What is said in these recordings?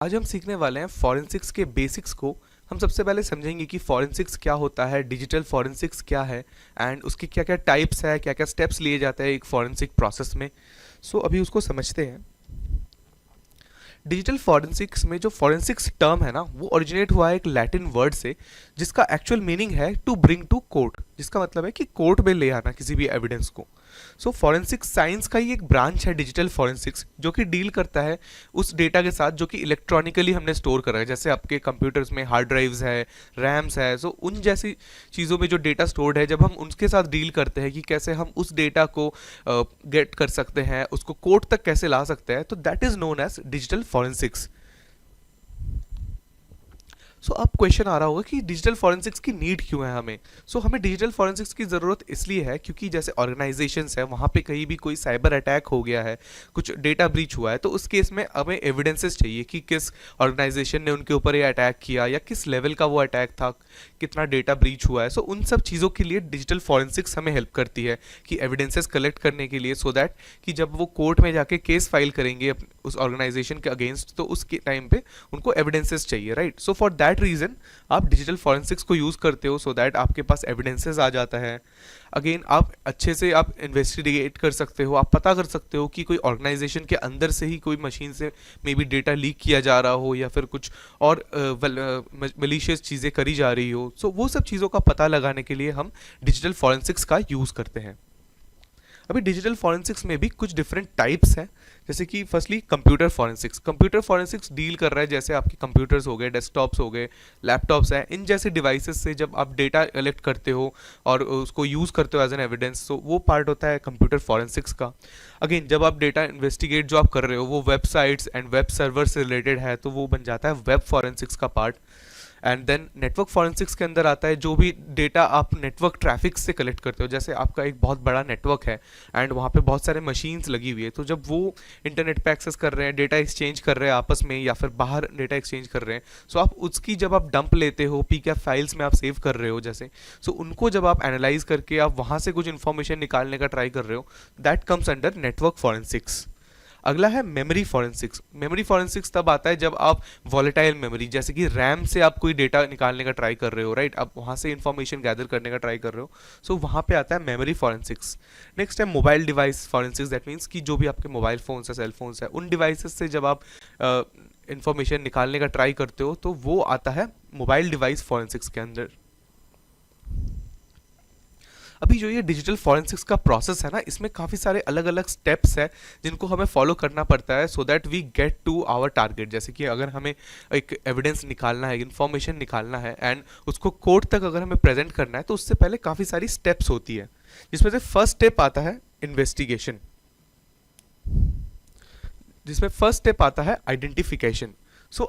आज हम सीखने वाले हैं फॉरेंसिक्स के बेसिक्स को। हम सबसे पहले समझेंगे कि फॉरेंसिक्स क्या होता है, डिजिटल फॉरेंसिक्स क्या है एंड उसके क्या क्या टाइप्स है, क्या क्या स्टेप्स लिए जाते हैं एक फॉरेंसिक प्रोसेस में। अभी उसको समझते हैं। डिजिटल फॉरेंसिक्स में जो फॉरेंसिक्स टर्म है ना, वो ओरिजिनेट हुआ है एक लैटिन वर्ड से, जिसका एक्चुअल मीनिंग है टू ब्रिंग टू कोर्ट, जिसका मतलब है कि कोर्ट में ले आना किसी भी एविडेंस को। फॉरेंसिक साइंस का ही एक ब्रांच है डिजिटल फॉरेंसिक्स, जो कि डील करता है उस डेटा के साथ जो कि इलेक्ट्रॉनिकली हमने स्टोर करा है। जैसे आपके कंप्यूटर्स में हार्ड ड्राइव्स है, रैम्स है, उन जैसी चीज़ों में जो डेटा स्टोर्ड है, जब हम उनके साथ डील करते हैं कि कैसे हम उस डेटा को गेट कर सकते हैं, उसको कोर्ट तक कैसे ला सकते हैं, तो that is known as digital forensics. अब क्वेश्चन आ रहा होगा कि डिजिटल फॉरेंसिक्स की नीड क्यों है हमें। हमें डिजिटल फॉरेंसिक्स की ज़रूरत इसलिए है क्योंकि जैसे ऑर्गेनाइजेशंस है, वहाँ पे कहीं भी कोई साइबर अटैक हो गया है, कुछ डेटा ब्रीच हुआ है, तो उस केस में हमें एविडेंसेस चाहिए कि किस ऑर्गेनाइजेशन ने उनके ऊपर ये अटैक किया या किस लेवल का वो अटैक था, कितना डेटा ब्रीच हुआ है। उन सब चीज़ों के लिए डिजिटल फॉरेंसिक्स हमें हेल्प करती है कि एविडेंसेस कलेक्ट करने के लिए, सो दैट कि जब वो कोर्ट में जाके केस फाइल करेंगे उस ऑर्गेनाइजेशन के अगेंस्ट, तो उसके टाइम पे उनको एविडेंसेस चाहिए, राइट। फॉर दैट रीजन आप डिजिटल फॉरेंसिक्स को यूज करते हो, सो दैट आपके पास एविडेंसेस आ जाता है। अगेन आप अच्छे से आप इन्वेस्टिगेट कर सकते हो, आप पता कर सकते हो कि कोई ऑर्गेनाइजेशन के अंदर से ही कोई मशीन से मे बी डेटा लीक किया जा रहा हो या फिर कुछ और मलिशियस चीज़ें करी जा रही हो। वो सब चीज़ों का पता लगाने के लिए हम डिजिटल फॉरेंसिक्स का यूज़ करते हैं। अभी डिजिटल फॉरेंसिक्स में भी कुछ डिफरेंट टाइप्स हैं, जैसे कि फर्स्टली कंप्यूटर फॉरेंसिक्स डील कर रहा है जैसे आपके कंप्यूटर्स हो गए, डेस्कटॉप्स हो गए, लैपटॉप्स हैं, इन जैसे डिवाइसेस से जब आप डेटा कलेक्ट करते हो और उसको यूज़ करते हो एज एन एविडेंस, तो वो पार्ट होता है कंप्यूटर फॉरेंसिक्स का। अगेन जब आप डेटा इन्वेस्टिगेट जो आप कर रहे हो वो वेबसाइट्स एंड वेब सर्वर से रिलेटेड है, तो वो बन जाता है वेब फॉरेंसिक्स का part. And then network forensics के अंदर आता है जो भी डेटा आप नेटवर्क ट्रैफिक से कलेक्ट करते हो। जैसे आपका एक बहुत बड़ा नेटवर्क है एंड वहाँ पे बहुत सारे मशीन्स लगी हुई है, तो जब वो इंटरनेट पे एक्सेस कर रहे हैं, डेटा एक्सचेंज कर रहे हैं आपस में या फिर बाहर डेटा एक्सचेंज कर रहे हैं, आप उसकी जब आप डंप लेते हो, पीकेएफ फाइल्स में आप सेव कर रहे हो जैसे, उनको जब आप एनालाइज करके आप वहाँ से कुछ इन्फॉर्मेशन निकालने का ट्राई कर रहे हो, that comes under network forensics. अगला है मेमोरी फॉरेंसिक्स। मेमोरी फॉरेंसिक्स तब आता है जब आप वॉलेटाइल मेमोरी, जैसे कि रैम से आप कोई डेटा निकालने का ट्राई कर रहे हो, राइट, आप वहाँ से इंफॉर्मेशन गैदर करने का ट्राई कर रहे हो, वहाँ पे आता है मेमोरी फॉरेंसिक्स। नेक्स्ट है mobile device forensics. That means कि जो भी आपके मोबाइल फोन्स है, सेल फोन्स है, उन डिवाइसेस से जब आप इंफॉर्मेशन निकालने का ट्राई करते हो, तो वो आता है मोबाइल डिवाइस फॉरेंसिक्स के अंदर। अभी जो ये डिजिटल फॉरेंसिक्स का प्रोसेस है ना, इसमें काफ़ी सारे अलग अलग स्टेप्स हैं जिनको हमें फॉलो करना पड़ता है, so that we get to our target. जैसे कि अगर हमें एक एविडेंस निकालना है, इन्फॉर्मेशन निकालना है एंड उसको कोर्ट तक अगर हमें प्रेजेंट करना है, तो उससे पहले काफ़ी सारी स्टेप्स होती है, जिसमें से फर्स्ट स्टेप आता है इन्वेस्टिगेशन, जिसमें फर्स्ट स्टेप आता है आइडेंटिफिकेशन।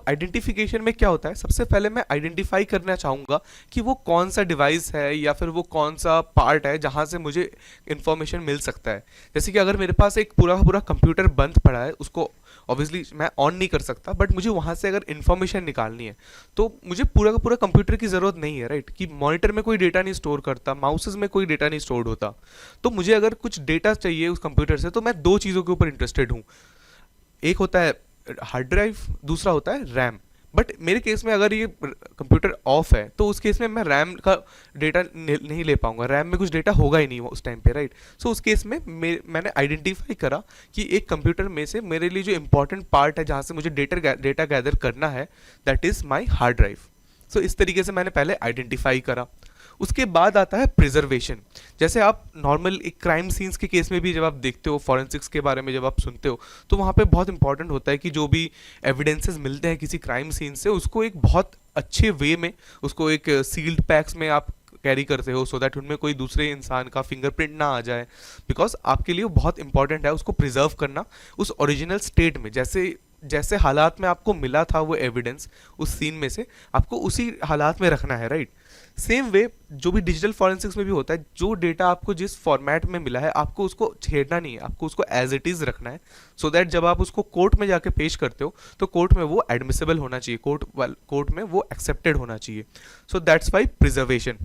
आइडेंटिफिकेशन में क्या होता है, सबसे पहले मैं आइडेंटिफाई करना चाहूँगा कि वो कौन सा डिवाइस है या फिर वो कौन सा पार्ट है जहाँ से मुझे इन्फॉर्मेशन मिल सकता है। जैसे कि अगर मेरे पास एक पूरा पूरा कंप्यूटर बंद पड़ा है, उसको ऑब्वियसली मैं ऑन नहीं कर सकता, बट मुझे वहाँ से अगर इन्फॉर्मेशन निकालनी है, तो मुझे पूरा का पूरा कंप्यूटर की ज़रूरत नहीं है, राइट, कि मॉनिटर में कोई डेटा नहीं स्टोर करता, माउसेज में कोई डेटा नहीं स्टोर होता। तो मुझे अगर कुछ डेटा चाहिए उस कंप्यूटर से, तो मैं दो चीज़ों के ऊपर इंटरेस्टेड हूँ। एक होता है हार्ड ड्राइव, दूसरा होता है रैम। बट मेरे केस में अगर ये कंप्यूटर ऑफ है, तो उस केस में मैं रैम का डेटा नहीं ले पाऊंगा, रैम में कुछ डेटा होगा ही नहीं उस टाइम पे, राइट। उस केस में मैंने आइडेंटिफाई करा कि एक कंप्यूटर में से मेरे लिए जो इंपॉर्टेंट पार्ट है जहाँ से मुझे डेटा गैदर करना है, that is my hard drive. इस तरीके से मैंने पहले आइडेंटिफाई करा। उसके बाद आता है प्रिजर्वेशन। जैसे आप नॉर्मल एक क्राइम सीन्स के केस में भी जब आप देखते हो, फॉरेंसिक्स के बारे में जब आप सुनते हो, तो वहाँ पे बहुत इंपॉर्टेंट होता है कि जो भी एविडेंसेस मिलते हैं किसी क्राइम सीन से, उसको एक बहुत अच्छे वे में, उसको एक सील्ड पैक्स में आप कैरी करते हो, सो दैट उनमें कोई दूसरे इंसान का फिंगरप्रिंट ना आ जाए, बिकॉज आपके लिए वो बहुत इंपॉर्टेंट है उसको प्रिजर्व करना उस ओरिजिनल स्टेट में, जैसे जैसे हालात में आपको मिला था वो एविडेंस उस सीन में से, आपको उसी हालात में रखना है, राइट। सेम वे जो भी डिजिटल फॉरेंसिक्स में भी होता है, जो डेटा आपको जिस फॉर्मेट में मिला है, आपको उसको छेड़ना नहीं है, आपको उसको एज इट इज़ रखना है, सो दैट जब आप उसको कोर्ट में जाके पेश करते हो, तो कोर्ट में वो एडमिसिबल होना चाहिए, कोर्ट में वो एक्सेप्टेड होना चाहिए। That's why preservation.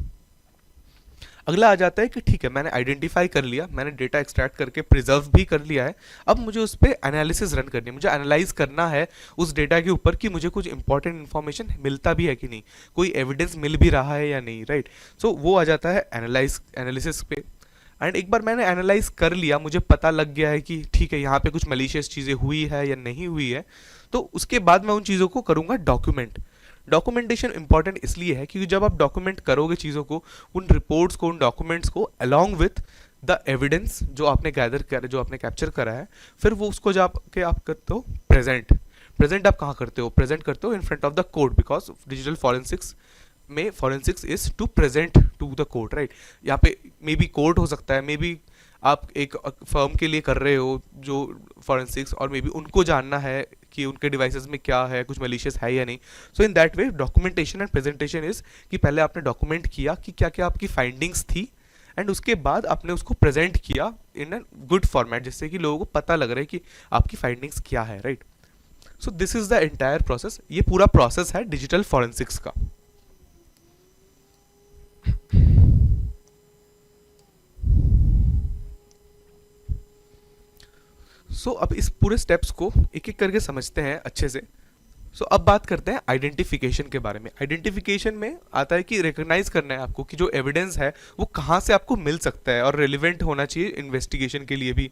अगला आ जाता है कि ठीक है, मैंने आइडेंटिफाई कर लिया, मैंने डेटा एक्सट्रैक्ट करके प्रिजर्व भी कर लिया है, अब मुझे उस पर एनालिसिस रन करनी है, मुझे एनालाइज करना है उस डेटा के ऊपर कि मुझे कुछ इंपॉर्टेंट इन्फॉर्मेशन मिलता भी है कि नहीं, कोई एविडेंस मिल भी रहा है या नहीं, राइट। सो वो आ जाता है एनालिसिस पे। एंड एक बार मैंने एनालाइज कर लिया, मुझे पता लग गया है कि ठीक है यहाँ पे कुछ मलिशियस चीज़ें हुई है या नहीं हुई है, तो उसके बाद मैं उन चीज़ों को करूँगा डॉक्यूमेंट। डॉक्यूमेंटेशन इंपॉर्टेंट इसलिए है क्योंकि जब आप डॉक्यूमेंट करोगे चीज़ों को, उन रिपोर्ट्स को, उन डॉक्यूमेंट्स को अलॉन्ग विथ द एविडेंस जो आपने गैदर कर, जो आपने कैप्चर करा है, फिर वो उसको जाके आप करते हो प्रेजेंट। प्रेजेंट आप कहाँ करते हो? प्रेजेंट करते हो in front of the court, because digital forensics में forensics is to present to the court, right. यहाँ पे मे बी कोर्ट हो सकता है, मे बी आप एक फर्म के लिए कर रहे हो जो फॉरेंसिक्स, और मे बी उनको जानना है कि उनके डिवाइसेस में क्या है, कुछ मलिशियस है या नहीं। So in that way documentation and presentation is कि पहले आपने डॉक्यूमेंट किया कि क्या क्या आपकी फाइंडिंग्स थी, एंड उसके बाद आपने उसको प्रेजेंट किया इन अ गुड फॉर्मेट, जिससे कि लोगों को पता लग रहा है कि आपकी फाइंडिंग्स क्या है, right. So this is the entire process, ये पूरा प्रोसेस है डिजिटल फॉरेंसिक्स का। अब इस पूरे स्टेप्स को एक एक करके समझते हैं अच्छे से। अब बात करते हैं आइडेंटिफिकेशन के बारे में। आइडेंटिफिकेशन में आता है कि रिकॉग्नाइज करना है आपको कि जो एविडेंस है वो कहाँ से आपको मिल सकता है और रेलिवेंट होना चाहिए इन्वेस्टिगेशन के लिए भी।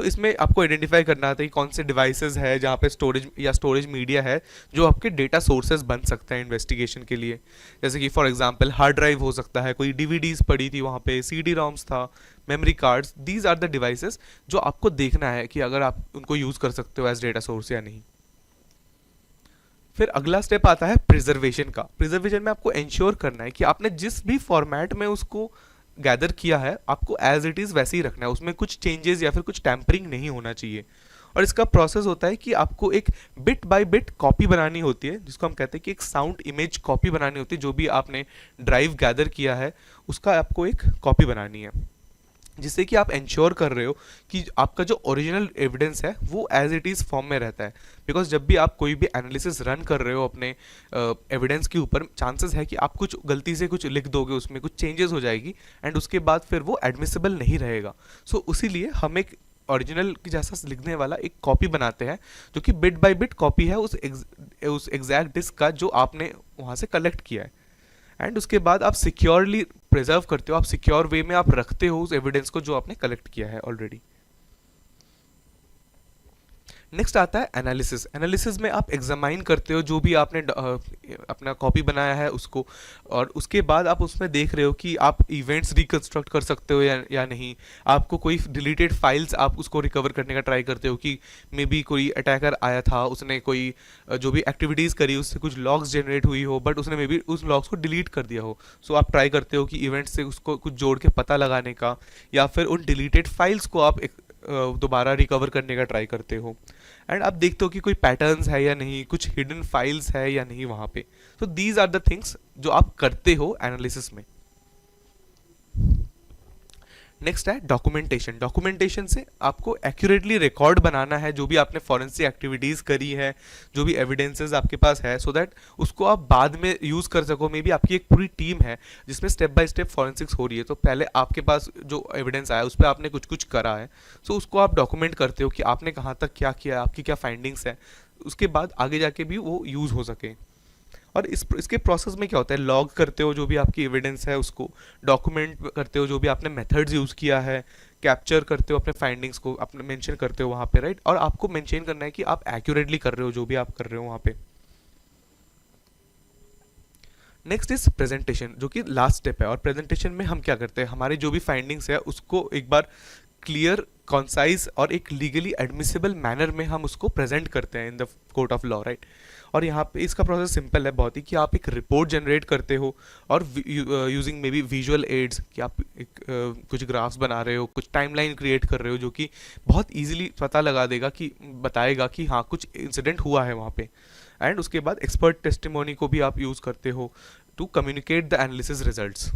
इसमें आपको आइडेंटिफाई करना आता है कि कौन से डिवाइसेस है जहाँ पे स्टोरेज मीडिया है जो आपके डेटा सोर्सेज बन सकते हैं इन्वेस्टिगेशन के लिए। जैसे कि फॉर एग्जाम्पल हार्ड ड्राइव हो सकता है, कोई डीवीडीज पड़ी थी वहाँ पे, CD रोम्स था, memory cards. These are the devices जो आपको देखना है कि अगर आप उनको यूज़ कर सकते हो एज डेटा सोर्स या नहीं। फिर अगला स्टेप आता है प्रिजर्वेशन का। प्रिजर्वेशन में आपको इंश्योर करना है कि आपने जिस भी फॉर्मेट में उसको गैदर किया है आपको एज इट इज़ वैसे ही रखना है, उसमें कुछ चेंजेस या फिर कुछ टैम्परिंग नहीं होना चाहिए। और इसका प्रोसेस होता है कि आपको एक बिट बाय बिट कॉपी बनानी होती है, जिसको हम कहते हैं कि एक साउंड इमेज कॉपी बनानी होती है। जो भी आपने ड्राइव गैदर किया है उसका आपको एक कॉपी बनानी है, जिससे कि आप इंश्योर कर रहे हो कि आपका जो ओरिजिनल एविडेंस है वो एज इट इज़ फॉर्म में रहता है। बिकॉज जब भी आप कोई भी एनालिसिस रन कर रहे हो अपने एविडेंस के ऊपर, चांसेस है कि आप कुछ गलती से कुछ लिख दोगे, उसमें कुछ चेंजेस हो जाएगी एंड उसके बाद फिर वो एडमिसिबल नहीं रहेगा। इसीलिए हम एक ओरिजिनल की जैसा लिखने वाला एक कॉपी बनाते हैं जो कि बिट बाय बिट कॉपी है उस एग्जैक्ट डिस्क का जो आपने वहाँ से कलेक्ट किया है। एंड उसके बाद आप सिक्योरली प्रिजर्व करते हो, आप सिक्योर वे में आप रखते हो उस एविडेंस को जो आपने कलेक्ट किया है ऑलरेडी। नेक्स्ट आता है एनालिसिस। एनालिसिस में आप एग्जामाइन करते हो जो भी आपने अपना कॉपी बनाया है उसको, और उसके बाद आप उसमें देख रहे हो कि आप इवेंट्स रिकंस्ट्रक्ट कर सकते हो या नहीं। आपको कोई डिलीटेड फाइल्स आप उसको रिकवर करने का ट्राई करते हो कि मे बी कोई अटैकर आया था, उसने कोई जो भी एक्टिविटीज़ करी उससे कुछ लॉग्स जनरेट हुई हो, बट उसने मे बी उस लॉग्स को डिलीट कर दिया हो। आप ट्राई करते हो कि इवेंट से उसको कुछ जोड़ के पता लगाने का, या फिर उन डिलीटेड फाइल्स को आप दोबारा रिकवर करने का ट्राई करते हो। एंड आप देखते हो कि कोई पैटर्न्स है या नहीं, कुछ हिडन फाइल्स है या नहीं वहाँ पे। दीज आर द थिंग्स जो आप करते हो एनालिसिस में। नेक्स्ट है डॉक्यूमेंटेशन। डॉक्यूमेंटेशन से आपको एक्यूरेटली रिकॉर्ड बनाना है जो भी आपने फॉरेंसिक एक्टिविटीज़ करी है, जो भी एविडेंसेस आपके पास है, सो दैट उसको आप बाद में यूज़ कर सको। मे बी आपकी एक पूरी टीम है जिसमें स्टेप बाय स्टेप फॉरेंसिक्स हो रही है, तो पहले आपके पास जो एविडेंस आया उस पर आपने कुछ कुछ करा है, उसको आप डॉक्यूमेंट करते हो कि आपने कहाँ तक क्या किया, आपकी क्या फाइंडिंग्स है, उसके बाद आगे जाके भी वो यूज़ हो सके। और इसके प्रोसेस में क्या होता है, लॉग करते हो जो भी आपकी एविडेंस है उसको, डॉक्यूमेंट करते हो जो भी आपने मेथड्स यूज़ किया है, कैप्चर करते हो अपने फाइंडिंग्स को, अपने मेंशन करते हो वहाँ पे, राइट। और आपको मेंशन करना है कि आप एक्यूरेटली कर रहे हो जो भी आप कर रहे हो वहाँ पे। नेक्स्ट इज प्रेजेंटेशन, जो कि लास्ट स्टेप है। और प्रेजेंटेशन में हम क्या करते हैं, हमारी जो भी फाइंडिंग्स है उसको एक बार क्लियर, कॉन्साइज और एक लीगली एडमिसिबल मैनर में हम उसको प्रेजेंट करते हैं in the court of law, right. और यहाँ पे इसका प्रोसेस सिंपल है बहुत ही, कि आप एक रिपोर्ट जनरेट करते हो और using may be visual aids, कि आप एक कुछ ग्राफ्स बना रहे हो, कुछ टाइमलाइन क्रिएट कर रहे हो जो कि बहुत इजीली पता लगा देगा, कि बताएगा कि हाँ कुछ इंसिडेंट हुआ है वहाँ पे। एंड उसके बाद एक्सपर्ट टेस्टिमोनी को भी आप यूज़ करते हो to communicate the analysis results.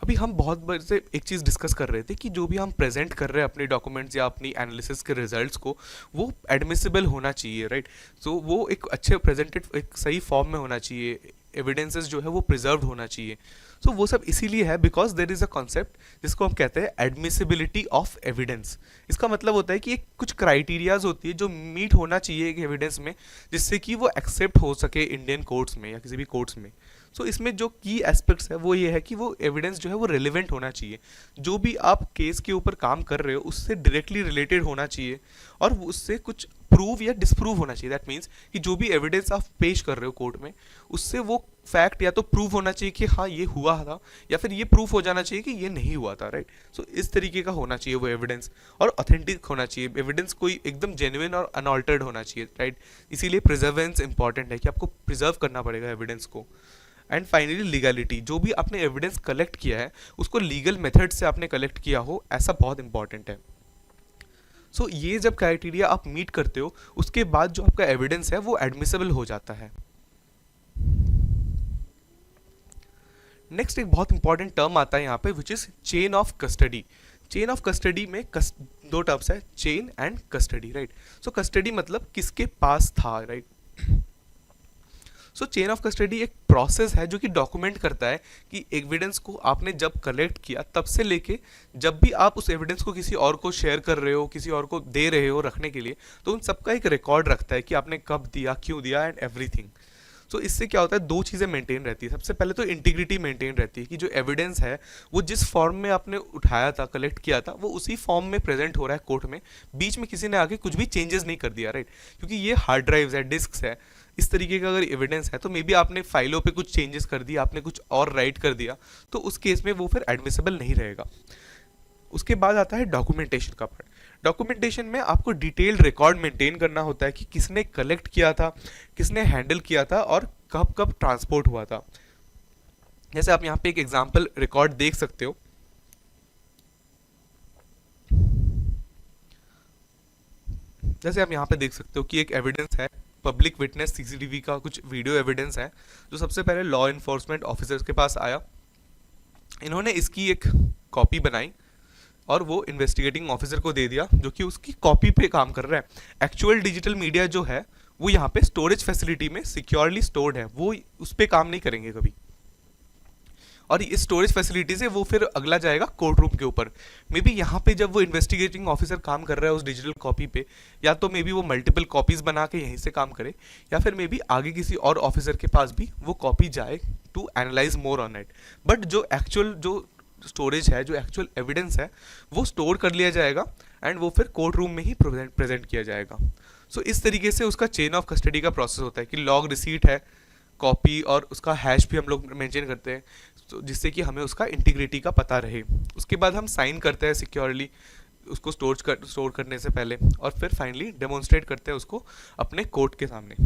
अभी हम बहुत बार से एक चीज़ डिस्कस कर रहे थे कि जो भी हम प्रेजेंट कर रहे हैं अपने डॉक्यूमेंट्स या अपनी एनालिसिस के रिजल्ट्स को, वो एडमिसिबल होना चाहिए, राइट। वो एक अच्छे प्रेजेंटेड, एक सही फॉर्म में होना चाहिए, एविडेंसेस जो है वो प्रिजर्व्ड होना चाहिए। सो वो सब इसीलिए है because there is a concept जिसको हम कहते हैं एडमिसिबिलिटी ऑफ एविडेंस। इसका मतलब होता है कि एक कुछ क्राइटेरियाज होती है जो मीट होना चाहिए एक एविडेंस में, जिससे कि वो एक्सेप्ट हो सके इंडियन कोर्ट्स में या किसी भी कोर्ट्स में। सो इसमें जो की एस्पेक्ट्स है वो ये है कि वो एविडेंस जो है वो रिलेवेंट होना चाहिए, जो भी आप केस के ऊपर काम कर रहे हो उससे डायरेक्टली रिलेटेड होना चाहिए, और उससे कुछ प्रूव या डिसप्रूव होना चाहिए। दैट मीन्स कि जो भी एविडेंस आप पेश कर रहे हो कोर्ट में, उससे वो फैक्ट या तो प्रूव होना चाहिए कि हाँ ये हुआ था, या फिर ये प्रूफ हो जाना चाहिए कि ये नहीं हुआ था, राइट। सो इस तरीके का होना चाहिए वो एविडेंस, और ऑथेंटिक होना चाहिए एविडेंस, कोई एकदम जेन्युइन और अनऑल्टर्ड होना चाहिए, राइट। इसीलिए प्रिजर्वेंस इंपॉर्टेंट है कि आपको प्रिजर्व करना पड़ेगा एविडेंस को। एंड फाइनली लीगैलिटी, जो भी आपने एविडेंस कलेक्ट किया है उसको लीगल मेथड से आपने कलेक्ट किया हो, ऐसा बहुत इंपॉर्टेंट है। सो ये जब क्राइटेरिया आप मीट करते हो उसके बाद जो आपका एविडेंस है वो एडमिसिबल हो जाता है। नेक्स्ट एक बहुत इंपॉर्टेंट टर्म आता है यहाँ पे which is chain of custody. Chain of custody में दो टर्म्स है, chain and custody, right. So custody मतलब किसके पास था, right. So chain of custody एक प्रोसेस है जो कि डॉक्यूमेंट करता है कि एविडेंस को आपने जब कलेक्ट किया तब से लेके जब भी आप उस एविडेंस को किसी और को शेयर कर रहे हो, किसी और को दे रहे हो रखने के लिए, तो उन सबका एक रिकॉर्ड रखता है कि आपने कब दिया, क्यों दिया एंड एवरीथिंग। सो इससे क्या होता है, दो चीज़ें मेंटेन रहती है। सबसे पहले तो इंटीग्रिटी मेंटेन रहती है कि जो एविडेंस है वो जिस फॉर्म में आपने उठाया था, कलेक्ट किया था, वो उसी फॉर्म में प्रेजेंट हो रहा है कोर्ट में, बीच में किसी ने आके कुछ भी चेंजेस नहीं कर दिया, राइट। क्योंकि ये हार्ड ड्राइव्स है, डिस्क है, इस तरीके का अगर एविडेंस है तो मे बी आपने फाइलों पे कुछ चेंजेस कर दिया, आपने कुछ और राइट कर दिया, तो उस केस में वो फिर एडमिसिबल नहीं रहेगा। उसके बाद आता है डॉक्यूमेंटेशन का पार्ट। डॉक्यूमेंटेशन में आपको डिटेल्ड रिकॉर्ड मेंटेन करना होता है कि किसने कलेक्ट किया था, किसने हैंडल किया था और कब कब ट्रांसपोर्ट हुआ था। जैसे आप यहाँ पे एक एग्जांपल रिकॉर्ड देख सकते हो। जैसे आप यहाँ पे देख सकते हो कि एक एविडेंस है, पब्लिक विटनेस सीसीटीवी का कुछ वीडियो एविडेंस है, जो सबसे पहले लॉ इन्फोर्समेंट ऑफिसर्स के पास आया। इन्होंने इसकी एक कॉपी बनाई और वो इन्वेस्टिगेटिंग ऑफिसर को दे दिया, जो कि उसकी कॉपी पे काम कर रहा है। एक्चुअल डिजिटल मीडिया जो है वो यहाँ पे स्टोरेज फैसिलिटी में सिक्योरली स्टोर्ड है, वो उस पर काम नहीं करेंगे कभी। और इस स्टोरेज फैसिलिटी से वो फिर अगला जाएगा कोर्ट रूम के ऊपर। मे बी यहाँ पे जब वो इन्वेस्टिगेटिंग ऑफिसर काम कर रहा है उस डिजिटल कॉपी पे, या तो मे बी वो मल्टीपल कॉपीज बना के यहीं से काम करे, या फिर मे बी आगे किसी और ऑफिसर के पास भी वो कॉपी जाए to analyse more on it. But जो एक्चुअल जो स्टोरेज है, जो एक्चुअल एविडेंस है, वो स्टोर कर लिया जाएगा एंड वो फिर कोर्ट रूम में ही प्रेजेंट किया जाएगा। सो इस तरीके से उसका चेन ऑफ कस्टडी का प्रोसेस होता है कि लॉग रिसीट है, कॉपी और उसका हैश भी हम लोग मेंशन करते हैं, तो जिससे कि हमें उसका इंटीग्रिटी का पता रहे। उसके बाद हम साइन करते हैं सिक्योरली उसको स्टोर करने से पहले, और फिर फाइनली डेमोन्स्ट्रेट करते हैं उसको अपने कोर्ट के सामने।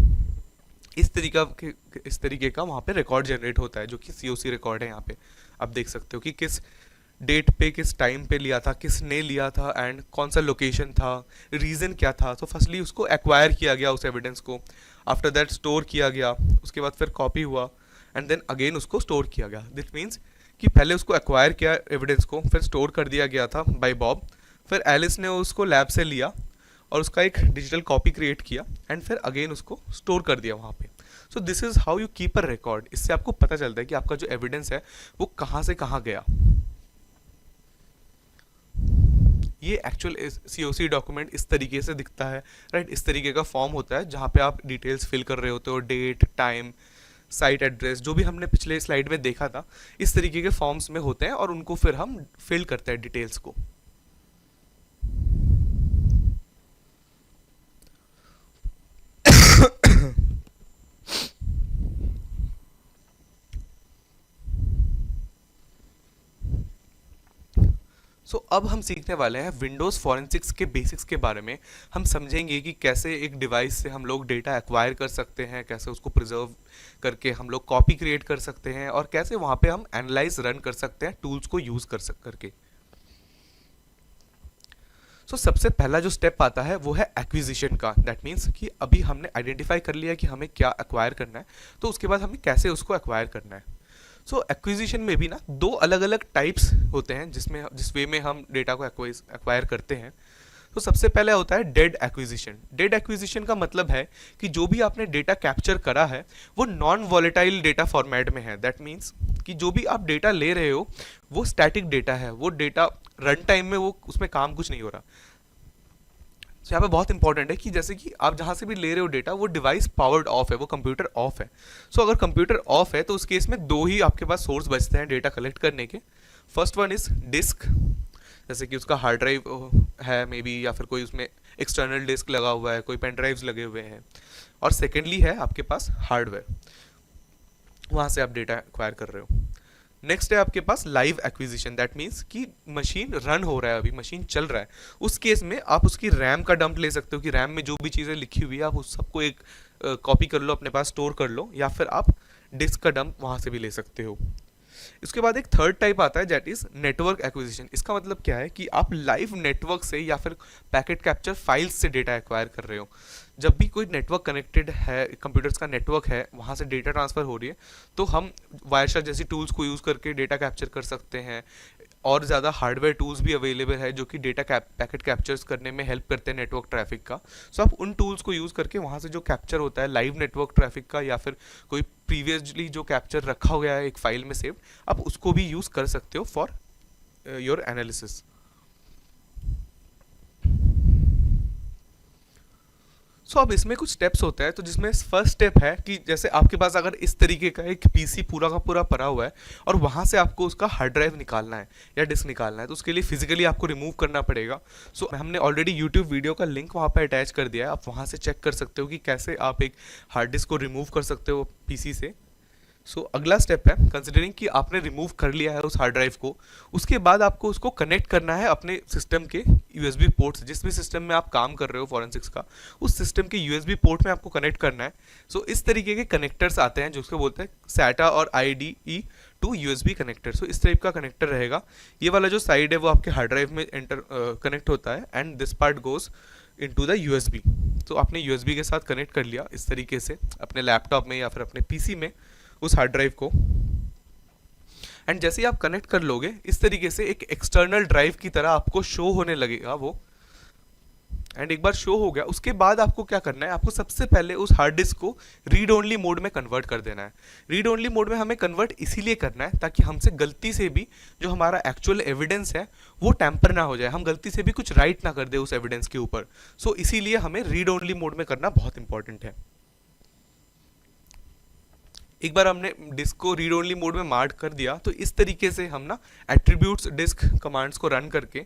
इस तरीके का वहाँ पे रिकॉर्ड जनरेट होता है, जो कि सीओसी रिकॉर्ड है। यहाँ पे आप देख सकते हो कि किस डेट पे, किस टाइम पे लिया था, किसने लिया था एंड कौन सा लोकेशन था, रीज़न क्या था। तो फर्स्टली उसको एक्वायर किया गया उस एविडेंस को, आफ्टर दैट स्टोर किया गया, उसके बाद फिर कॉपी हुआ एंड देन अगेन उसको स्टोर किया गया। दिट मीन्स कि पहले उसको एक्वायर किया एविडेंस को, फिर स्टोर कर दिया गया था बाय बॉब, फिर एलिस ने उसको लैब से लिया और उसका एक डिजिटल कॉपी क्रिएट किया एंड फिर अगेन उसको स्टोर कर दिया वहाँ पे। So this is how you keep a record. इससे आपको पता चलता है कि आपका जो एविडेंस है वो कहाँ से कहाँ गया। ये एक्चुअल सीओसी डॉक्यूमेंट इस तरीके से दिखता है, राइट। इस तरीके का फॉर्म होता है जहाँ पे आप डिटेल्स फिल कर रहे होते हो, डेट, टाइम, साइट एड्रेस, जो भी हमने पिछले स्लाइड में देखा था, इस तरीके के फॉर्म्स में होते हैं और उनको फिर हम फिल करते हैं डिटेल्स को। सो अब हम सीखने वाले हैं विंडोज़ फॉरेंसिक्स के बेसिक्स के बारे में। हम समझेंगे कि कैसे एक डिवाइस से हम लोग डेटा एक्वायर कर सकते हैं, कैसे उसको प्रिजर्व करके हम लोग कॉपी क्रिएट कर सकते हैं, और कैसे वहाँ पे हम एनालाइज रन कर सकते हैं टूल्स को यूज़ करके। सो सबसे पहला जो स्टेप आता है वो है एक्विजिशन का। दैट मीन्स कि अभी हमने आइडेंटिफाई कर लिया कि हमें क्या एक्वायर करना है, तो उसके बाद हमें कैसे उसको एक्वायर करना है। सो एक्विजिशन में भी ना दो अलग अलग टाइप्स होते हैं जिस वे में हम डेटा को एक्वायर करते हैं। तो सबसे पहले होता है डेड एक्विजिशन। डेड एक्विजिशन का मतलब है कि जो भी आपने डेटा कैप्चर करा है वो नॉन वॉलेटाइल डेटा फॉर्मेट में है। दैट मीन्स कि जो भी आप डेटा ले रहे हो वो स्टैटिक डेटा है, वो डेटा रन टाइम में वो उसमें काम कुछ नहीं हो रहा। तो यहाँ पे बहुत इंपॉर्टेंट है कि जैसे कि आप जहाँ से भी ले रहे हो डेटा वो डिवाइस पावर्ड ऑफ है, वो कंप्यूटर ऑफ है। सो अगर कंप्यूटर ऑफ है तो उस केस में दो ही आपके पास सोर्स बचते हैं डेटा कलेक्ट करने के। फर्स्ट वन इज डिस्क, जैसे कि उसका हार्ड ड्राइव है मे बी, या फिर कोई उसमें एक्सटर्नल डिस्क लगा हुआ है, कोई पेन ड्राइव्स लगे हुए हैं। और सेकेंडली है आपके पास हार्डवेयर, वहाँ से आप डेटा एक्वायर कर रहे हो। नेक्स्ट है आपके पास लाइव एक्विजिशन। दैट मीन्स कि मशीन रन हो रहा है, अभी मशीन चल रहा है। उस केस में आप उसकी रैम का डंप ले सकते हो कि रैम में जो भी चीज़ें लिखी हुई है आप उस सबको एक कॉपी कर लो, अपने पास स्टोर कर लो, या फिर आप डिस्क का डंप वहाँ से भी ले सकते हो। इसके बाद एक थर्ड टाइप आता है दैट इज नेटवर्क एक्विजिशन। इसका मतलब क्या है कि आप लाइव नेटवर्क से या फिर पैकेट कैप्चर फाइल्स से डेटा एक्वायर कर रहे हो। जब भी कोई नेटवर्क कनेक्टेड है, कंप्यूटर्स का नेटवर्क है, वहाँ से डेटा ट्रांसफ़र हो रही है, तो हम वायरशार्क जैसी टूल्स को यूज़ करके डेटा कैप्चर कर सकते हैं। और ज़्यादा हार्डवेयर टूल्स भी अवेलेबल है जो कि डेटा पैकेट कैप्चर्स करने में हेल्प करते हैं नेटवर्क ट्रैफिक का। सो आप उन टूल्स को यूज़ करके वहाँ से जो कैप्चर होता है लाइव नेटवर्क ट्रैफिक का, या फिर कोई प्रीवियसली जो कैप्चर रखा गया है एक फाइल में सेव, आप उसको भी यूज़ कर सकते हो फॉर योर एनालिसिस। सो अब इसमें कुछ स्टेप्स होते हैं। तो जिसमें फर्स्ट स्टेप है कि जैसे आपके पास अगर इस तरीके का एक पीसी पूरा का पूरा पड़ा हुआ है और वहाँ से आपको उसका हार्ड ड्राइव निकालना है या डिस्क निकालना है, तो उसके लिए फिजिकली आपको रिमूव करना पड़ेगा। सो हमने ऑलरेडी यूट्यूब वीडियो का लिंक वहाँ पर अटैच कर दिया है, आप वहाँ से चेक कर सकते हो कि कैसे आप एक हार्ड डिस्क को रिमूव कर सकते हो पीसी से। सो अगला स्टेप है, कंसिडरिंग कि आपने रिमूव कर लिया है उस हार्ड ड्राइव को, उसके बाद आपको उसको कनेक्ट करना है अपने सिस्टम के यूएसबी पोर्ट से। जिस भी सिस्टम में आप काम कर रहे हो फॉरेंसिक्स का, उस सिस्टम के यूएसबी पोर्ट में आपको कनेक्ट करना है। सो इस तरीके के कनेक्टर्स आते हैं जो उसको बोलते हैं SATA और IDE टू यूएसबी कनेक्टर। सो इस टाइप का कनेक्टर रहेगा। ये वाला जो साइड है वो आपके हार्ड ड्राइव में कनेक्ट होता है and this part goes into the USB. तो आपने यूएसबी के साथ कनेक्ट कर लिया इस तरीके से अपने लैपटॉप में या फिर अपने पीसी में उस हार्ड ड्राइव को। एंड जैसे ही आप कनेक्ट कर लोगे इस तरीके से एक एक्सटर्नल ड्राइव की तरह आपको शो होने लगेगा वो। एंड एक बार शो हो गया उसके बाद आपको क्या करना है, आपको सबसे पहले उस हार्ड डिस्क को रीड ओनली मोड में कन्वर्ट कर देना है। रीड ओनली मोड में हमें कन्वर्ट इसीलिए करना है ताकि हमसे गलती से भी जो हमारा एक्चुअल एविडेंस है वो टैंपर ना हो जाए, हम गलती से भी कुछ राइट ना कर दे उस एविडेंस के ऊपर। सो इसीलिए हमें रीड ओनली मोड में करना बहुत इंपॉर्टेंट है। एक बार हमने डिस्क को रीड ओनली मोड में मार्क कर दिया तो इस तरीके से हम ना एट्रीब्यूट्स डिस्क कमांड्स को रन करके,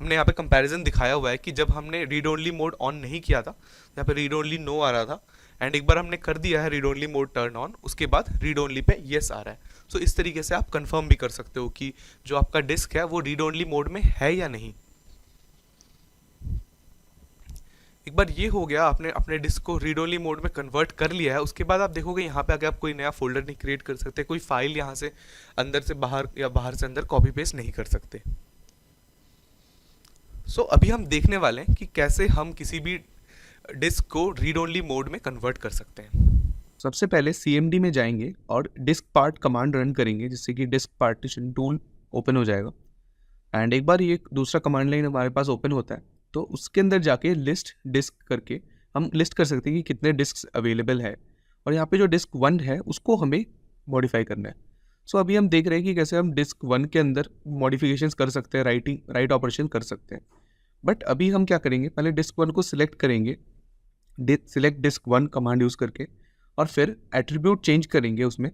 हमने यहाँ पे कंपैरिजन दिखाया हुआ है कि जब हमने रीड ओनली मोड ऑन नहीं किया था, यहाँ पे रीड ओनली नो आ रहा था, एंड एक बार हमने कर दिया है read only mode turn on, उसके बाद रीड ओनली पे येस आ रहा है। सो इस तरीके से आप कंफर्म भी कर सकते हो कि जो आपका डिस्क है वो रीड ओनली मोड में है या नहीं। एक बार ये हो गया, आपने अपने डिस्क को रीड ओनली मोड में कन्वर्ट कर लिया है, उसके बाद आप देखोगे यहाँ पे आके आप कोई नया फोल्डर नहीं क्रिएट कर सकते, कोई फाइल यहाँ से अंदर से बाहर या बाहर से अंदर कॉपी पेस्ट नहीं कर सकते। सो अभी हम देखने वाले हैं कि कैसे हम किसी भी डिस्क को रीड ओनली मोड में कन्वर्ट कर सकते हैं। सबसे पहले CMD में जाएंगे और डिस्क पार्ट कमांड रन करेंगे जिससे कि डिस्क पार्टीशन टूल ओपन हो जाएगा। एंड एक बार ये दूसरा कमांड लाइन हमारे पास ओपन होता है तो उसके अंदर जाके लिस्ट डिस्क करके हम लिस्ट कर सकते हैं कि कितने डिस्क अवेलेबल है, और यहाँ पे जो डिस्क 1 है उसको हमें मॉडिफाई करना है। सो अभी हम देख रहे हैं कि कैसे हम डिस्क 1 के अंदर मॉडिफिकेशंस कर सकते हैं, राइट ऑपरेशन कर सकते हैं। बट अभी हम क्या करेंगे, पहले डिस्क 1 को सिलेक्ट करेंगे, सिलेक्ट डिस्क 1 कमांड यूज़ करके, और फिर एट्रीब्यूट चेंज करेंगे, उसमें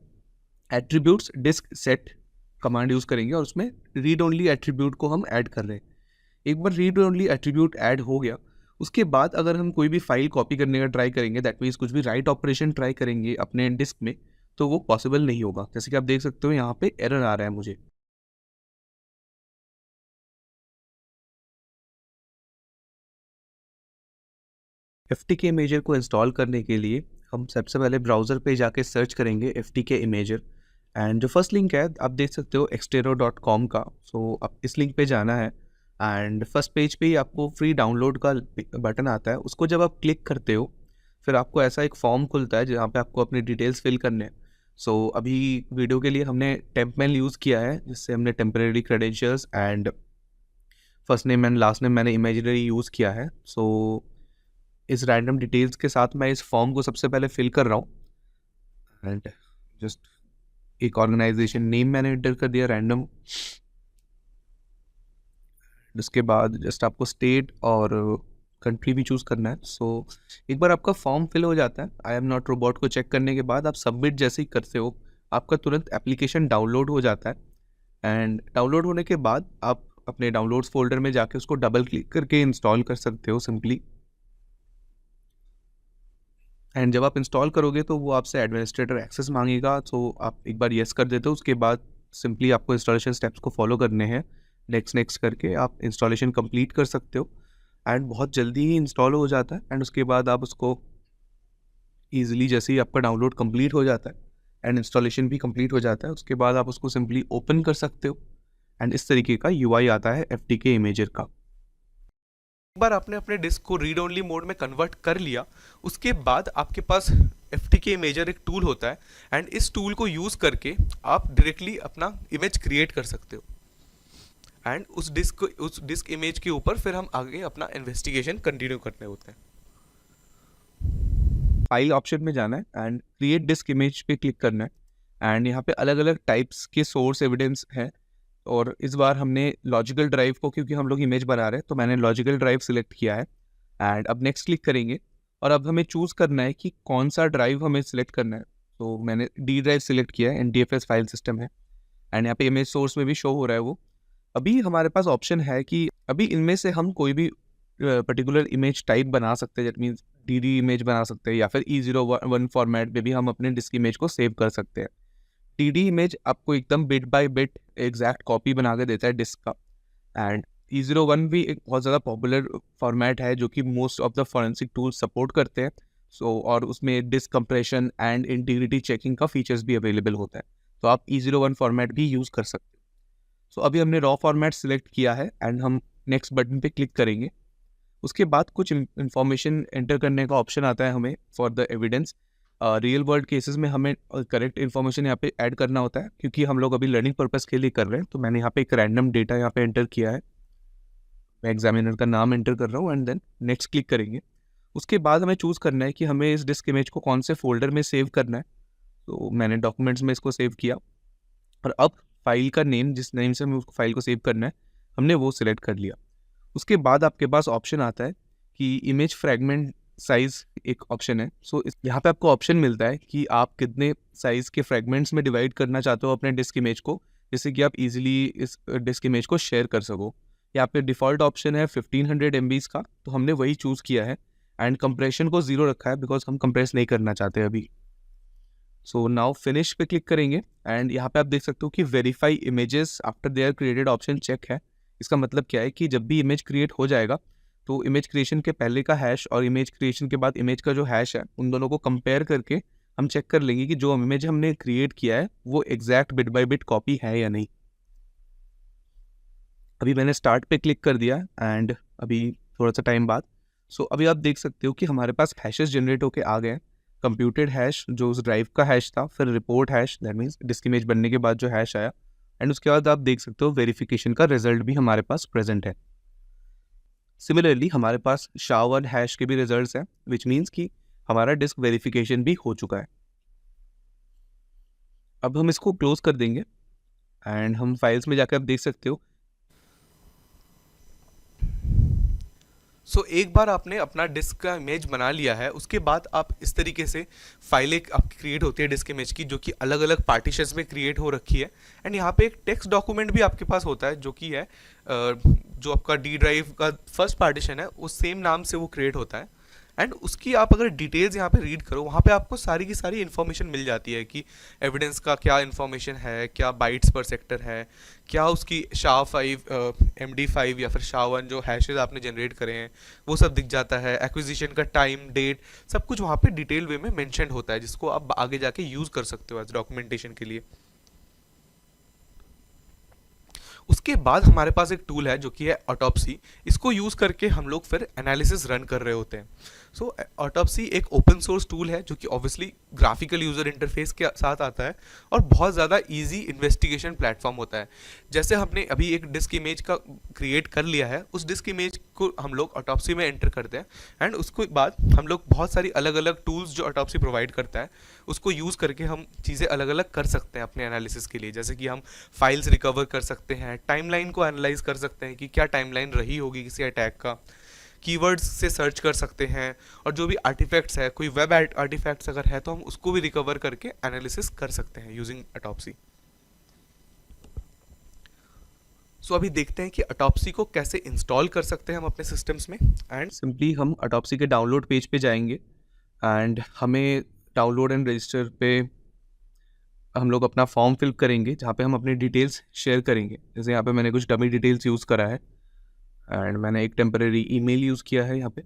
attributes disk set command use करेंगे और उसमें रीड ओनली एट्रीब्यूट को हम ऐड कर रहे हैं। एक बार रीड ओनली एट्रीब्यूट ऐड हो गया उसके बाद अगर हम कोई भी फाइल कॉपी करने का ट्राई करेंगे, दैट मीन्स कुछ भी राइट ऑपरेशन ट्राई करेंगे अपने डिस्क में, तो वो पॉसिबल नहीं होगा। जैसे कि आप देख सकते हो यहाँ पे एरर आ रहा है मुझे। FTK इमेजर को इंस्टॉल करने के लिए हम सबसे पहले ब्राउज़र पे जाके सर्च करेंगे FTK इमेजर, एंड जो फर्स्ट लिंक है आप देख सकते हो extero.com का। सो आप इस लिंक पे जाना है एंड फर्स्ट पेज पे ही आपको फ्री डाउनलोड का बटन आता है, उसको जब आप क्लिक करते हो फिर आपको ऐसा एक फॉर्म खुलता है जहाँ पे आपको अपनी डिटेल्स फिल करने हैं। सो अभी वीडियो के लिए हमने टेम्पमेल यूज़ किया है जिससे हमने temporary credentials and first name and last name मैंने इमेजिनरी यूज़ किया है। सो इस रैंडम डिटेल्स के साथ मैं इस फॉर्म को सबसे पहले फिल कर रहा हूँ एंड जस्ट एक ऑर्गेनाइजेशन नेम मैंने एंटर कर दिया रैंडम। उसके बाद जस्ट आपको स्टेट और कंट्री भी चूज़ करना है। सो एक बार आपका फॉर्म फिल हो जाता है आई एम नॉट रोबोट को चेक करने के बाद आप सबमिट जैसे ही करते हो आपका तुरंत एप्लीकेशन डाउनलोड हो जाता है। एंड डाउनलोड होने के बाद आप अपने डाउनलोड्स फोल्डर में जाके उसको डबल क्लिक करके इंस्टॉल कर सकते हो सिंपली। एंड जब आप इंस्टॉल करोगे तो वो आपसे एडमिनिस्ट्रेटर एक्सेस मांगेगा, तो आप एक बार येस कर देते हो। उसके बाद सिंपली आपको इंस्टॉलेशन स्टेप्स को फॉलो करने हैं, नेक्स्ट नेक्स्ट करके आप इंस्टॉलेशन कंप्लीट कर सकते हो एंड बहुत जल्दी ही इंस्टॉल हो जाता है। एंड उसके बाद आप उसको ईजिली जैसे ही आपका डाउनलोड कंप्लीट हो जाता है एंड इंस्टॉलेशन भी कंप्लीट हो जाता है उसके बाद आप उसको सिंपली ओपन कर सकते हो एंड इस तरीके का यूआई आता है FTK इमेजर का। एक बार आपने अपने डिस्क को रीड ओनली मोड में कन्वर्ट कर लिया, उसके बाद आपके पास FTK इमेजर एक टूल होता है एंड इस टूल को यूज़ करके आप डायरेक्टली अपना इमेज क्रिएट कर सकते हो एंड उस डिस्क इमेज के ऊपर फिर हम आगे अपना इन्वेस्टिगेशन कंटिन्यू करने होते हैं। फाइल ऑप्शन में जाना है एंड क्रिएट डिस्क इमेज पे क्लिक करना है एंड यहाँ पे अलग अलग टाइप्स के सोर्स एविडेंस हैं और इस बार हमने लॉजिकल ड्राइव को, क्योंकि हम लोग इमेज बना रहे हैं तो मैंने लॉजिकल ड्राइव सिलेक्ट किया है एंड अब नेक्स्ट क्लिक करेंगे और अब हमें चूज़ करना है कि कौन सा ड्राइव हमें सिलेक्ट करना है। तो मैंने D ड्राइव सिलेक्ट किया है, NTFS फाइल सिस्टम है एंड यहाँ पे इमेज सोर्स में भी शो हो रहा है वो। अभी हमारे पास ऑप्शन है कि अभी इनमें से हम कोई भी पर्टिकुलर इमेज टाइप बना सकते हैं, दैट मीन्स DD इमेज बना सकते हैं या फिर E01 फॉर्मेट में भी हम अपने डिस्क इमेज को सेव कर सकते हैं। DD इमेज आपको एकदम bit by bit exact copy बना के देता है डिस्क का एंड E01 भी एक बहुत ज़्यादा पॉपुलर फॉर्मेट है जो कि most of the forensic tools support करते हैं। सो और उसमें disk compression and integrity checking का फीचर्स भी अवेलेबल होता है, तो आप E01 फॉर्मेट भी यूज़ कर सकते हो। सो अभी हमने रॉ फॉर्मेट सिलेक्ट किया है एंड हम नेक्स्ट बटन पे क्लिक करेंगे। उसके बाद कुछ इन्फॉर्मेशन एंटर करने का ऑप्शन आता है हमें for the evidence. Real world cases में हमें करेक्ट इन्फॉर्मेशन यहाँ पे ऐड करना होता है क्योंकि हम लोग अभी लर्निंग पर्पस के लिए कर रहे हैं। तो मैंने यहाँ पे एक रैंडम डेटा यहाँ पे एंटर किया है, मैं एग्जामिनर का नाम एंटर कर रहा हूँ एंड देन नेक्स्ट क्लिक करेंगे। उसके बाद हमें चूज़ करना है कि हमें इस डिस्क इमेज को कौन से फोल्डर में सेव करना है। तो मैंने डॉक्यूमेंट्स में इसको सेव किया और अब फाइल का नेम, जिस नेम से हमें उसको फाइल को सेव करना है, हमने वो सिलेक्ट कर लिया। उसके बाद आपके पास ऑप्शन आता है कि इमेज फ्रैगमेंट साइज़ एक ऑप्शन है। सो यहाँ पे आपको ऑप्शन मिलता है कि आप कितने साइज़ के फ्रैगमेंट्स में डिवाइड करना चाहते हो अपने डिस्क इमेज को, जिससे कि आप इजीली इस डिस्क इमेज को शेयर कर सको। यहाँ पे डिफ़ॉल्ट ऑप्शन है 1500 MB का, तो हमने वही चूज़ किया है एंड कंप्रेशन को 0 रखा है बिकॉज हम कंप्रेस नहीं करना चाहते अभी। सो नाउ फिनिश पे क्लिक करेंगे एंड यहाँ पे आप देख सकते हो कि verify images after they're created option check है। इसका मतलब क्या है कि जब भी इमेज क्रिएट हो जाएगा तो इमेज क्रिएशन के पहले का हैश और इमेज क्रिएशन के बाद इमेज का जो हैश है उन दोनों को कंपेयर करके हम चेक कर लेंगे कि जो इमेज हमने क्रिएट किया है वो exact bit by bit copy है या नहीं। अभी मैंने स्टार्ट पे क्लिक कर दिया एंड अभी थोड़ा सा टाइम बाद सो अभी आप देख सकते हो कि हमारे पास हैशेस जनरेट होके आ गए हैं। कंप्यूटेड हैश जो उस ड्राइव का हैश था, फिर report hash that means disc image बनने के बाद जो हैश आया एंड उसके बाद आप देख सकते हो वेरिफिकेशन का रिजल्ट भी हमारे पास प्रेजेंट है। सिमिलरली हमारे पास SHA-1 हैश के भी रिजल्ट्स हैं विच मीन्स कि हमारा डिस्क वेरिफिकेशन भी हो चुका है। अब हम इसको क्लोज कर देंगे एंड हम फाइल्स में जाकर आप देख सकते हो। सो एक बार आपने अपना डिस्क का इमेज बना लिया है, उसके बाद आप इस तरीके से फाइलें आपकी क्रिएट होती है डिस्क इमेज की, जो कि अलग अलग पार्टीशंस में क्रिएट हो रखी है एंड यहाँ पे एक टेक्स्ट डॉक्यूमेंट भी आपके पास होता है जो कि है जो आपका D ड्राइव का फर्स्ट पार्टीशन है उस सेम नाम से वो क्रिएट होता है एंड उसकी आप अगर डिटेल्स यहाँ पे रीड करो वहाँ पे आपको सारी की सारी इन्फॉर्मेशन मिल जाती है कि एविडेंस का क्या इन्फॉर्मेशन है, क्या बाइट्स पर सेक्टर है, क्या उसकी SHA-5 MD5 या फिर SHA-1 जो हैशेज आपने जनरेट करे हैं वो सब दिख जाता है। एक्विजिशन का टाइम, डेट, सब कुछ वहाँ पे डिटेल वे में मेंशन होता है जिसको आप आगे जाके यूज़ कर सकते हो एज डॉक्यूमेंटेशन के लिए। उसके बाद हमारे पास एक टूल है जो कि है ऑटोप्सी। इसको यूज़ करके हम लोग फिर एनालिसिस रन कर रहे होते हैं। सो ऑटोप्सी एक ओपन सोर्स टूल है जो कि ऑब्वियसली ग्राफिकल यूज़र इंटरफेस के साथ आता है और बहुत ज़्यादा इजी इन्वेस्टिगेशन प्लेटफॉर्म होता है। जैसे हमने अभी एक डिस्क इमेज का क्रिएट कर लिया है, उस डिस्क इमेज को हम लोग ऑटोप्सी में एंटर करते हैं एंड उसके बाद हम लोग बहुत सारी अलग अलग टूल्स जो ऑटोप्सी प्रोवाइड करता है उसको यूज़ करके हम चीज़ें अलग अलग कर सकते हैं अपने एनालिसिस के लिए। जैसे कि हम फाइल्स रिकवर कर सकते हैं, टाइमलाइन को एनालाइज कर सकते हैं कि क्या टाइमलाइन रही होगी किसी अटैक का, कीवर्ड्स से सर्च कर सकते हैं, और जो भी आर्टिफैक्ट्स है, कोई वेब आर्टिफैक्ट्स अगर है तो हम उसको भी रिकवर करके एनालिसिस कर सकते हैं यूजिंग ऑटोप्सी। सो अभी देखते हैं कि ऑटोप्सी को कैसे इंस्टॉल कर सकते हैं हम अपने सिस्टम्स में। एंड सिंपली हम ऑटोप्सी के डाउनलोड पेज पे जाएंगे एंड हमें डाउनलोड एंड रजिस्टर पे हम लोग अपना फॉर्म फिल करेंगे जहाँ पे हम अपनी डिटेल्स शेयर करेंगे। जैसे यहाँ पे मैंने कुछ डमी डिटेल्स यूज़ करा है एंड मैंने एक टेम्परेरी ईमेल यूज़ किया है। यहाँ पे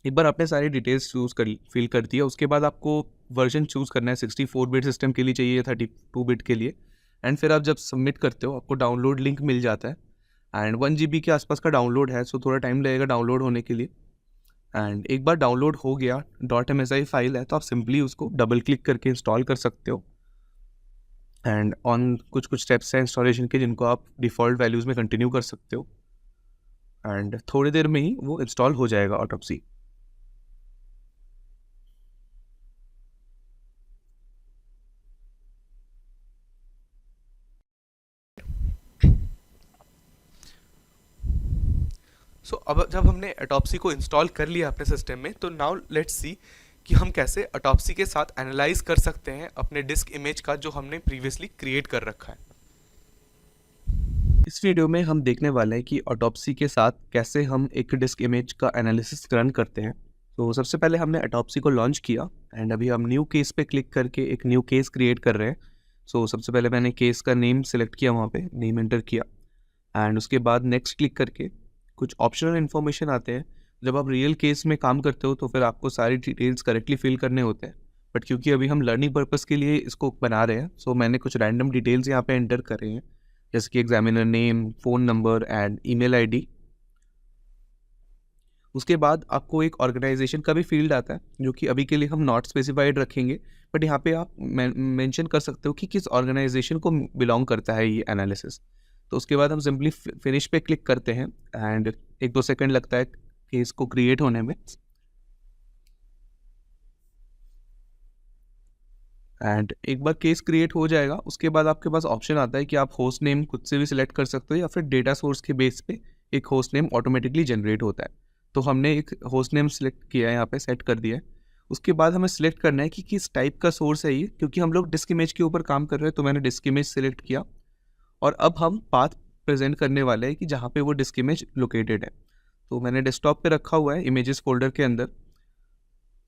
एक बार आपने सारी डिटेल्स चूज़ कर फिल कर दिया, उसके बाद आपको वर्जन चूज़ करना है। 64 बिट सिस्टम के लिए चाहिए या 32 बिट के लिए। एंड फिर आप जब सबमिट करते हो आपको डाउनलोड लिंक मिल जाता है एंड 1 GB के आसपास का डाउनलोड है, सो थोड़ा टाइम लगेगा डाउनलोड होने के लिए। एंड एक बार डाउनलोड हो गया, .msi फाइल है तो आप सिंपली उसको डबल क्लिक करके इंस्टॉल कर सकते हो। एंड ऑन कुछ कुछ स्टेप्स हैं इंस्टॉलेशन के जिनको आप डिफ़ॉल्ट वैल्यूज़ में कंटिन्यू कर सकते हो एंड थोड़ी देर में ही वो इंस्टॉल हो जाएगा ऑटोप्सी। सो अब जब हमने ऑटोप्सी को इंस्टॉल कर लिया अपने सिस्टम में, तो नाउ लेट्स सी कि हम कैसे ऑटोप्सी के साथ एनालाइज कर सकते हैं अपने डिस्क इमेज का जो हमने प्रीवियसली क्रिएट कर रखा है। इस वीडियो में हम देखने वाले हैं कि ऑटोप्सी के साथ कैसे हम एक डिस्क इमेज का एनालिसिस रन करते हैं। तो सबसे पहले हमने ऑटोप्सी को लॉन्च किया एंड अभी हम न्यू केस पे क्लिक करके एक न्यू केस क्रिएट कर रहे हैं। सो सबसे पहले मैंने केस का नेम सेलेक्ट किया, वहाँ पे नेम एंटर किया एंड उसके बाद नेक्स्ट क्लिक करके कुछ ऑप्शनल इन्फॉर्मेशन आते हैं। जब आप रियल केस में काम करते हो तो फिर आपको सारी डिटेल्स करेक्टली फिल करने होते हैं, बट क्योंकि अभी हम लर्निंग पर्पज़ के लिए इसको बना रहे हैं, सो मैंने कुछ रैंडम डिटेल्स यहाँ पे एंटर करे हैं, जैसे कि examiner name, phone number and email ID. उसके बाद आपको एक ऑर्गेनाइजेशन का भी फील्ड आता है जो कि अभी के लिए हम नॉट स्पेसिफाइड रखेंगे, बट यहाँ पे आप मेंशन कर सकते हो कि किस ऑर्गेनाइजेशन को बिलोंग करता है ये एनालिसिस। तो उसके बाद हम सिंपली फिनिश पे क्लिक करते हैं एंड 1-2 सेकंड लगता है केस को क्रिएट होने में। एंड एक बार केस क्रिएट हो जाएगा उसके बाद आपके पास ऑप्शन आता है कि आप होस्ट नेम खुद से भी सिलेक्ट कर सकते हो या फिर डेटा सोर्स के बेस पे एक होस्ट नेम ऑटोमेटिकली जनरेट होता है। तो हमने एक होस्ट नेम सेलेक्ट किया है, यहाँ पे सेट कर दिया है। उसके बाद हमें सिलेक्ट करना है कि किस टाइप का सोर्स है ये, क्योंकि हम लोग डिस्क इमेज के ऊपर काम कर रहे हैं। तो मैंने डिस्क इमेज सेलेक्ट किया और अब हम पाथ प्रेजेंट करने वाले हैं कि जहाँ पे वो डिस्क इमेज लोकेटेड है। तो मैंने डेस्कटॉप पे रखा हुआ है इमेजेस फोल्डर के अंदर।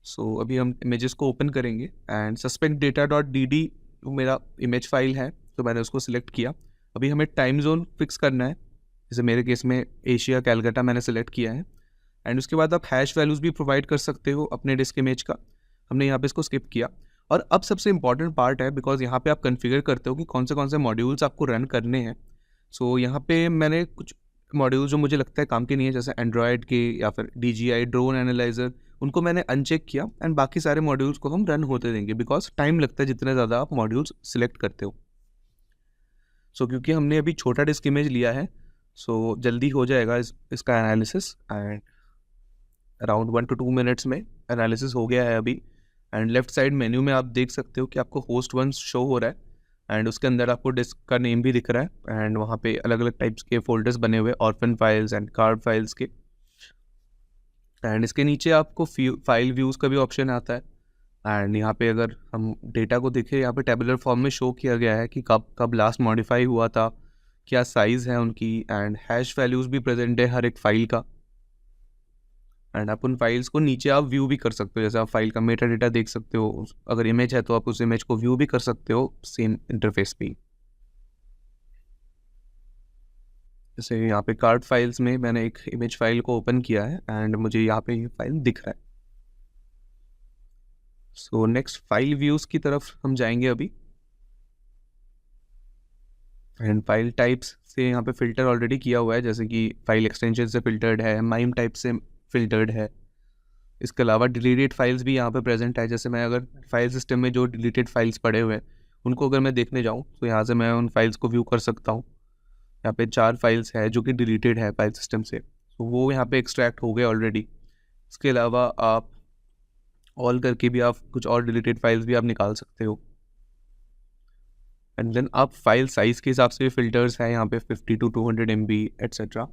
सो अभी हम इमेजेस को ओपन करेंगे and suspect data dot D D मेरा इमेज फाइल है, तो मैंने उसको सिलेक्ट किया। अभी हमें टाइम जोन फिक्स करना है, जैसे मेरे केस में एशिया कैलकाटा मैंने सेलेक्ट किया है। एंड उसके बाद आप हैश वैल्यूज़ भी प्रोवाइड कर सकते हो अपने डिस्क इमेज का। हमने यहाँ पे इसको स्किप किया। और अब सबसे इंपॉर्टेंट पार्ट है, बिकॉज यहाँ पे आप कॉन्फ़िगर करते हो कि कौन से मॉड्यूल्स आपको रन करने हैं। सो यहाँ पे मैंने कुछ मॉड्यूल जो मुझे लगता है काम के नहीं है, जैसे एंड्रॉयड के या फिर DJI ड्रोन एनालाइजर, उनको मैंने अनचेक किया एंड बाकी सारे मॉड्यूल्स को हम रन होते देंगे, बिकॉज टाइम लगता है जितने ज़्यादा आप मॉड्यूल्स सिलेक्ट करते हो। सो क्योंकि हमने अभी छोटा डिस्क इमेज लिया है, सो जल्दी हो जाएगा इसका analysis and around 1 to 2 minutes में एनालिसिस हो गया है अभी। एंड लेफ्ट साइड मेन्यू में आप देख सकते हो कि आपको होस्ट 1 शो हो रहा है एंड उसके अंदर आपको डिस्क का नेम भी दिख रहा है एंड वहाँ पे अलग अलग टाइप्स के फोल्डर्स बने हुए, orphan files and card files के। एंड इसके नीचे आपको फाइल व्यूज़ का भी ऑप्शन आता है एंड यहाँ पे अगर हम डेटा को देखें, यहाँ पे टेबुलर फॉर्म में शो किया गया है कि कब कब लास्ट मॉडिफाई हुआ था, क्या साइज़ है उनकी, एंड हैश वैल्यूज़ भी प्रेजेंट है हर एक फाइल का। एंड आप उन फाइल्स को नीचे आप व्यू भी कर सकते हो, जैसे आप फाइल का मेटा डेटा देख सकते हो, अगर इमेज है तो आप उस इमेज को व्यू भी कर सकते हो सेम इंटरफेस पे। जैसे यहाँ पे कार्ड फाइल्स में मैंने एक इमेज फाइल को ओपन किया है एंड मुझे यहाँ पे ये फाइल दिख रहा है। सो नेक्स्ट फाइल व्यूज़ की तरफ हम जाएंगे अभी। एंड फाइल टाइप्स से यहाँ पे फ़िल्टर ऑलरेडी किया हुआ है, जैसे कि फाइल एक्सटेंशन से फ़िल्टर्ड है, माइम टाइप से फ़िल्टर्ड है। इसके अलावा डिलीटेड फाइल्स भी यहाँ पे प्रेजेंट है। जैसे मैं अगर फाइल सिस्टम में जो डिलीटेड फाइल्स पड़े हुए हैं उनको अगर मैं देखने जाऊँ तो यहाँ से मैं उन फाइल्स को व्यू कर सकता हूँ। यहाँ पे 4 फाइल्स है जो कि डिलीटेड है फाइल सिस्टम से, तो वो यहाँ पे एक्सट्रैक्ट हो गए ऑलरेडी। इसके अलावा आप ऑल करके भी आप कुछ और डिलीटेड फाइल्स भी आप निकाल सकते हो। एंड देन आप फाइल साइज़ के हिसाब से फिल्टर्स हैं यहाँ पे 50 to 200 MB एट्सेट्रा।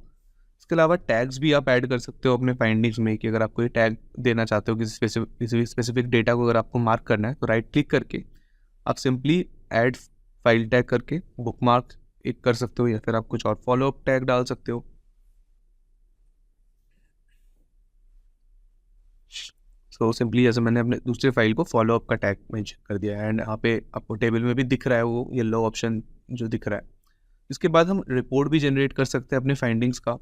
इसके अलावा टैग्स भी आप ऐड कर सकते हो अपने फाइंडिंग्स में कि अगर आप कोई टैग देना चाहते हो किसी स्पेसिफिक डेटा को अगर आपको मार्क करना है तो राइट क्लिक करके आप सिंपली ऐड फाइल टैग करके बुकमार्क एक कर सकते हो, या फिर आप कुछ और फॉलो अप टैग डाल सकते हो। सो सिंपली जैसे मैंने अपने दूसरे फाइल को फॉलो अप का टैग मेंशन कर दिया है एंड यहाँ पे आपको टेबल में भी दिख रहा है वो येलो ऑप्शन जो दिख रहा है। इसके बाद हम रिपोर्ट भी जनरेट कर सकते हैं अपने फाइंडिंग्स का।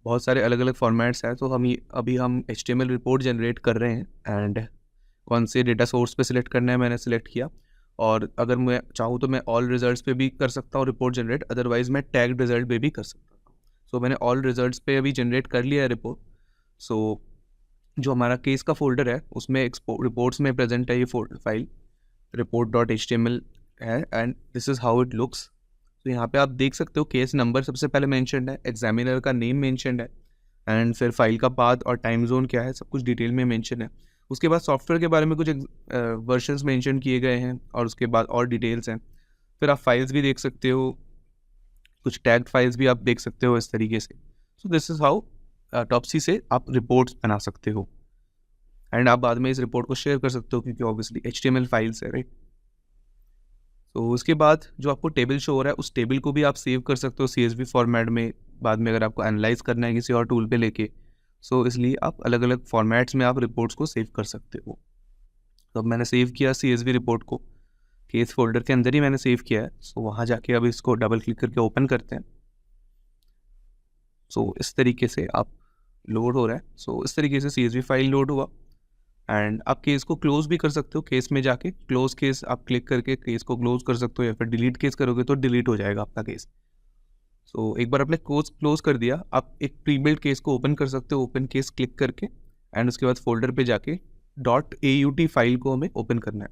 बहुत सारे अलग अलग फॉर्मेट्स हैं, तो अभी हम HTML रिपोर्ट जनरेट कर रहे हैं एंड कौन से डेटा सोर्स पे सिलेक्ट करना है मैंने सिलेक्ट किया। और अगर मैं चाहूँ तो मैं ऑल रिजल्ट्स पे भी कर सकता हूँ रिपोर्ट जनरेट, अदरवाइज़ मैं टैग्ड रिजल्ट पे भी कर सकता हूँ। सो मैंने ऑल रिजल्ट्स पे अभी जनरेट कर लिया है रिपोर्ट। सो जो हमारा केस का फोल्डर है उसमें रिपोर्ट्स में प्रेजेंट है ये फाइल report.html है and this is how it looks. तो यहाँ पे आप देख सकते हो केस नंबर सबसे पहले मेंशन्ड है, एग्जामिनर का नेम मेंशन्ड है एंड फिर फाइल का पाथ और टाइम जोन क्या है सब कुछ डिटेल में मेंशन है। उसके बाद सॉफ्टवेयर के बारे में कुछ वर्जन्स मेंशन किए गए हैं और उसके बाद और डिटेल्स हैं। फिर आप फाइल्स भी देख सकते हो, कुछ टैग्ड फाइल्स भी आप देख सकते हो इस तरीके से। सो दिस इज़ हाउ टॉपसी से आप रिपोर्ट्स बना सकते हो एंड आप बाद में इस रिपोर्ट को शेयर कर सकते हो क्योंकि ऑब्वियसली HTML फाइल्स है, राइट। तो उसके बाद जो आपको टेबल शो हो रहा है उस टेबल को भी आप सेव कर सकते हो CSV फॉर्मेट में, बाद में अगर आपको एनालाइज करना है किसी और टूल पे लेके। सो इसलिए आप अलग अलग फॉर्मेट्स में आप रिपोर्ट्स को सेव कर सकते हो। तो अब मैंने सेव किया CSV रिपोर्ट को, केस फोल्डर के अंदर ही मैंने सेव किया है। सो वहाँ जाके अब इसको डबल क्लिक करके ओपन करते हैं। सो इस तरीके से आप लोड हो रहा है। सो इस तरीके से CSV फाइल लोड हुआ एंड आप केस को क्लोज भी कर सकते हो। केस में जाके क्लोज केस आप क्लिक करके केस को क्लोज कर सकते हो, या फिर डिलीट केस करोगे तो डिलीट हो जाएगा आपका केस। सो एक बार आपने क्लोज कर दिया, आप एक प्रीबिल्ड केस को ओपन कर सकते हो ओपन केस क्लिक करके एंड उसके बाद फोल्डर पे जाके .aut फाइल को हमें ओपन करना है।